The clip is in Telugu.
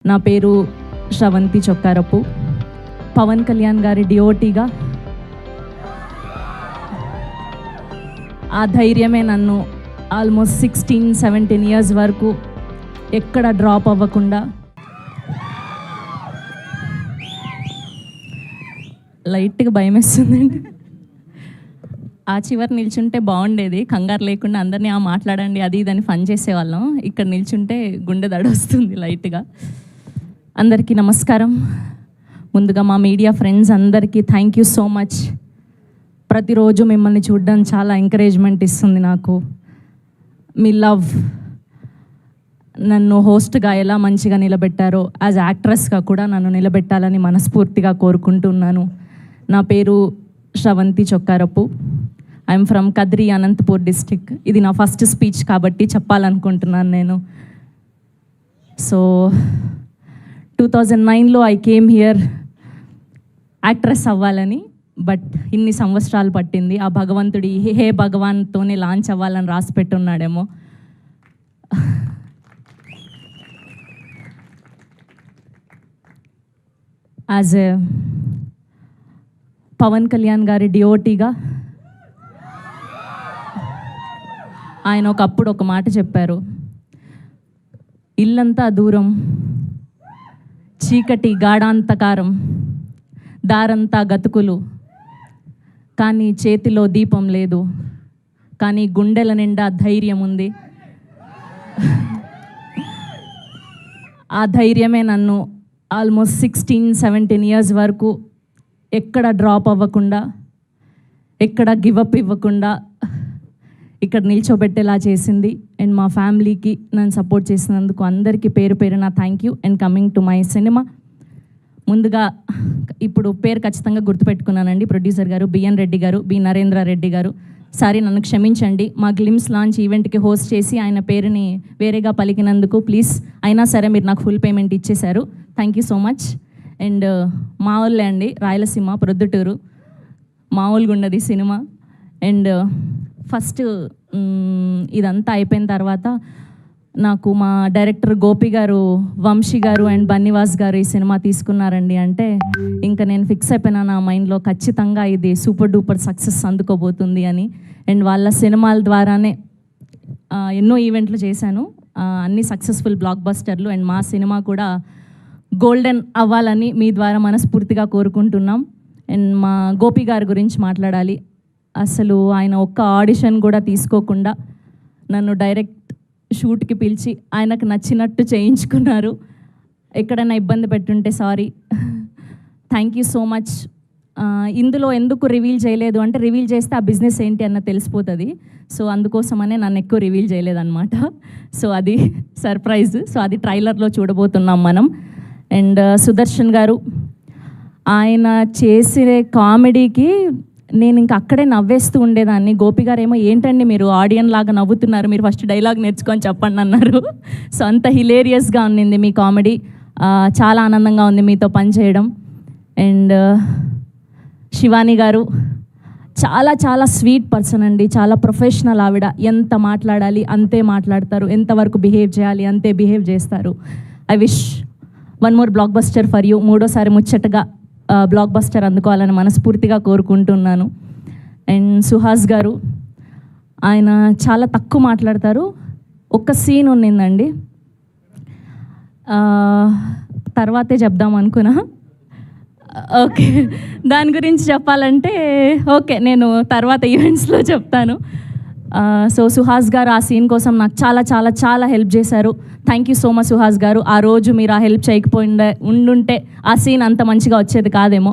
నా పేరు శ్రవంతి చొక్కారపు. పవన్ కళ్యాణ్ గారి డిఓటీగా ఆ ధైర్యమే నన్ను ఆల్మోస్ట్ 16-17 ఇయర్స్ వరకు ఎక్కడ డ్రాప్ అవ్వకుండా, లైట్గా భయం వేస్తుందండి. ఆ చివరి నిల్చుంటే బాగుండేది, కంగారు లేకుండా అందరినీ మాట్లాడండి అది ఇదని ఫన్ చేసేవాళ్ళం. ఇక్కడ నిల్చుంటే గుండె దడొస్తుంది లైట్గా. అందరికీ నమస్కారం. ముందుగా మా మీడియా ఫ్రెండ్స్ అందరికీ థ్యాంక్ యూ సో మచ్. ప్రతిరోజు మిమ్మల్ని చూడడం చాలా ఎంకరేజ్మెంట్ ఇస్తుంది నాకు. మీ లవ్ నన్ను హోస్ట్గా ఎలా మంచిగా నిలబెట్టారో యాజ్ యాక్ట్రెస్గా కూడా నన్ను నిలబెట్టాలని మనస్ఫూర్తిగా కోరుకుంటున్నాను. నా పేరు Sravanthi Chokkarapu. I am from Kadri, Anantapur district. ఇది నా ఫస్ట్ స్పీచ్ కాబట్టి చెప్పాలనుకుంటున్నాను నేను. సో 2009లో ఐ కేమ్ హియర్ యాక్ట్రెస్ అవ్వాలని, బట్ ఇన్ని సంవత్సరాలు పట్టింది. ఆ భగవంతుడి హే భగవాన్తోనే లాంచ్ అవ్వాలని రాసి పెట్టున్నాడేమో. యాజ్ ఎ పవన్ కళ్యాణ్ గారి డిఓటీగా ఆయన ఒకప్పుడు ఒక మాట చెప్పారు, ఇల్లంతా దూరం, చీకటి గాఢాంతకారం, దారంతా గతుకులు, కానీ చేతిలో దీపం లేదు, కానీ గుండెల నిండా ధైర్యం ఉంది. ఆ ధైర్యమే నన్ను ఆల్మోస్ట్ 16-17 ఇయర్స్ వరకు ఎక్కడ డ్రాప్ అవ్వకుండా, ఎక్కడ గివప్ ఇవ్వకుండా ఇక్కడ నిల్చోబెట్టేలా చేసింది. అండ్ మా ఫ్యామిలీకి నన్ను సపోర్ట్ చేసినందుకు అందరికీ పేరు పేరున thank you. And coming to my cinema, ముందుగా ఇప్పుడు పేరు ఖచ్చితంగా గుర్తుపెట్టుకున్నానండి. ప్రొడ్యూసర్ గారు బిఎన్ రెడ్డి గారు, బి నరేంద్ర రెడ్డి గారు. సారీ, నన్ను క్షమించండి. మా గ్లిమ్స్ లాంచ్ ఈవెంట్కి హోస్ట్ చేసి ఆయన పేరుని వేరేగా పలికినందుకు ప్లీజ్. అయినా సరే మీరు నాకు ఫుల్ పేమెంట్ ఇచ్చేశారు. Thank you so much. And మా వాళ్ళే అండి, రాయలసీమ ప్రొద్దుటూరు. మామూలుగా ఉన్నది సినిమా. అండ్ ఫస్ట్ ఇదంతా అయిపోయిన తర్వాత నాకు మా డైరెక్టర్ గోపి గారు, వంశీ గారు అండ్ బన్నివాస్ గారు ఈ సినిమా తీసుకున్నారండి అంటే ఇంకా నేను ఫిక్స్ అయిపోయినా నా మైండ్లో, ఖచ్చితంగా ఇది సూపర్ డూపర్ సక్సెస్ అందుకోబోతుంది అని. అండ్ వాళ్ళ సినిమాల ద్వారానే ఎన్నో ఈవెంట్లు చేశాను, అన్ని సక్సెస్ఫుల్ బ్లాక్ బస్టర్లు. అండ్ మా సినిమా కూడా గోల్డెన్ అవ్వాలని మీ ద్వారా మనస్ఫూర్తిగా కోరుకుంటున్నాం. అండ్ మా గోపి గారి గురించి మాట్లాడాలి. అసలు ఆయన ఒక్క ఆడిషన్ కూడా తీసుకోకుండా నన్ను డైరెక్ట్ షూట్కి పిలిచి ఆయనకు నచ్చినట్టు చేయించుకున్నారు. ఎక్కడైనా ఇబ్బంది పెట్టుంటే sorry. Thank you so much. ఇందులో ఎందుకు రివీల్ చేయలేదు అంటే, రివీల్ చేస్తే ఆ బిజినెస్ ఏంటి అన్న తెలిసిపోతుంది. సో అందుకోసమనే నన్ను ఎక్కువ రివీల్ చేయలేదన్నమాట. సో అది సర్ప్రైజ్. సో అది ట్రైలర్లో చూడబోతున్నాం మనం. అండ్ సుదర్శన్ గారు, ఆయన చేసే కామెడీకి నేను ఇంకా అక్కడే నవ్వేస్తూ ఉండేదాన్ని. గోపి గారు ఏమో ఏంటండి మీరు ఆడియన్ లాగా నవ్వుతున్నారు, మీరు ఫస్ట్ డైలాగ్ నేర్చుకొని చెప్పండి అన్నారు. సో అంత హిలేరియస్గా ఉన్నింది మీ కామెడీ. చాలా ఆనందంగా ఉంది మీతో పనిచేయడం. అండ్ శివాని గారు చాలా చాలా స్వీట్ పర్సన్ అండి, చాలా ప్రొఫెషనల్ ఆవిడ. ఎంత మాట్లాడాలి అంతే మాట్లాడతారు, ఎంతవరకు బిహేవ్ చేయాలి అంతే బిహేవ్ చేస్తారు. I wish one more block buster for you. మూడోసారి ముచ్చటగా బ్లాక్ బస్టర్ అందుకోవాలని మనస్ఫూర్తిగా కోరుకుంటున్నాను. అండ్ సుహాస్ గారు, ఆయన చాలా తక్కువ మాట్లాడతారు. ఒక్క సీన్ ఉన్నిందండి, తర్వాతే చెప్దాం అనుకున్నా. ఓకే, దాని గురించి చెప్పాలంటే ఓకే, నేను తర్వాత ఈవెంట్స్లో చెప్తాను. సో సుహాస్ గారు ఆ సీన్ కోసం నాకు చాలా చాలా చాలా హెల్ప్ చేశారు. Thank you so much Suhas గారు. ఆ రోజు మీరు ఆ హెల్ప్ చేయకపోయిండే ఉండుంటే ఆ సీన్ అంత మంచిగా వచ్చేది కాదేమో.